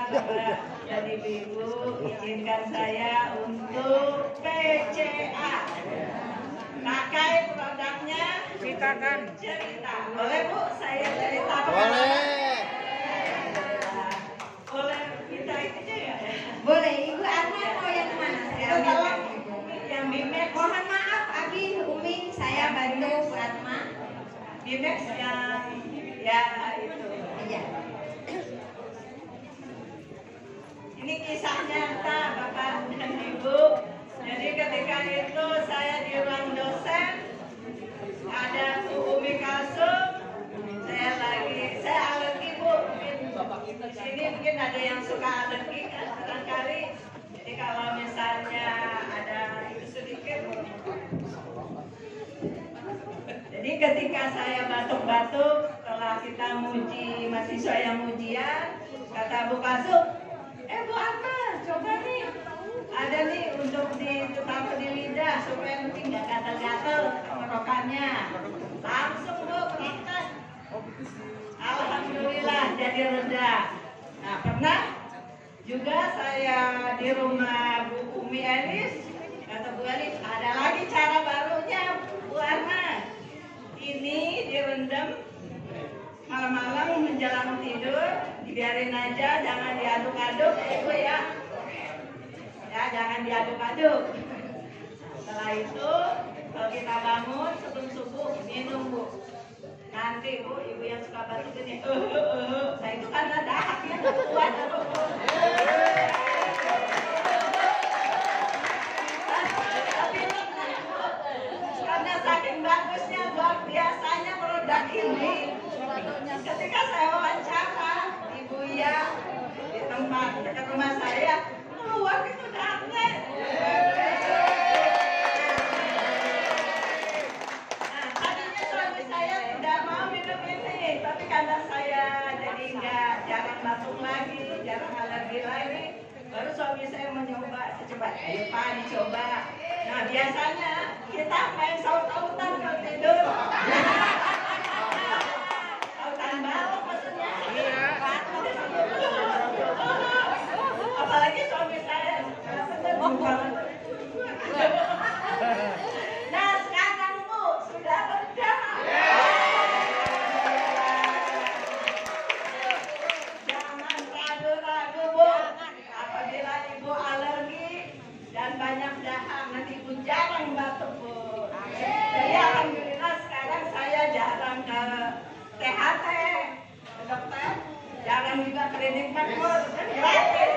Bapak dan Ibu, izinkan saya untuk PCA. Pakai produknya Ceritakan. cerita. Boleh Bu, saya cerita. Boleh. Boleh minta itu ya? Boleh, Ibu Arna mau yang mana? Saya ambilkan. Yang Bimex. Mohon maaf, Abi, Umi, saya bantu Bu Atma. Bimex yang ya itu. Iya. Ini kisah nyata Bapak dan Ibu. Jadi ketika itu saya di ruang dosen, ada Bu Umi Kalsum, saya alergi Bu. Di sini mungkin ada yang suka alergi kan barangkali. Jadi kalau misalnya ada itu sedikit. Jadi ketika saya batuk-batuk, setelah kita muji mahasiswa yang ujian, kata Bu Kalsum, Bu Atma, coba nih, ada nih untuk ditaruh di lidah supaya nanti nggak gatal-gatal tenggorokannya. Langsung Bu praktek. Alhamdulillah jadi reda. Nah pernah juga saya di rumah Bu Umi Elis, kata Bu Elis, ada lagi cara barunya Bu Arna. Ini direndam malam-malam menjelang tidur, dibiarin aja, jangan diaduk-aduk Bu ya. Ya jangan diaduk-aduk. Setelah itu kalau kita bangun sebelum subuh minum Bu. Nanti Bu, ibu yang suka batuk ini, nah itu karena dahaknya kuat Bu. Tapi karena saking bagusnya luar biasanya produk ini. Ketika saya wawancara Ibu ya di tempat dekat rumah saya, keluar itu dahaknya. Tapi karena saya jadi nggak jarang batuk lagi, jarang alergi lagi, baru suami saya mencoba secoba, ayo Pak dicoba. Nah biasanya kita main saut-sautan kalau tidur. Sautan balok maksudnya. Apalagi suami saya bener. Nah sekarang Bu sudah reda. Dan banyak dahak, nanti Ibu jarang batuk Bu. Jadi alhamdulillah sekarang saya jarang ke THT, ke dokter, jarang juga klinik makmur, kan gratis.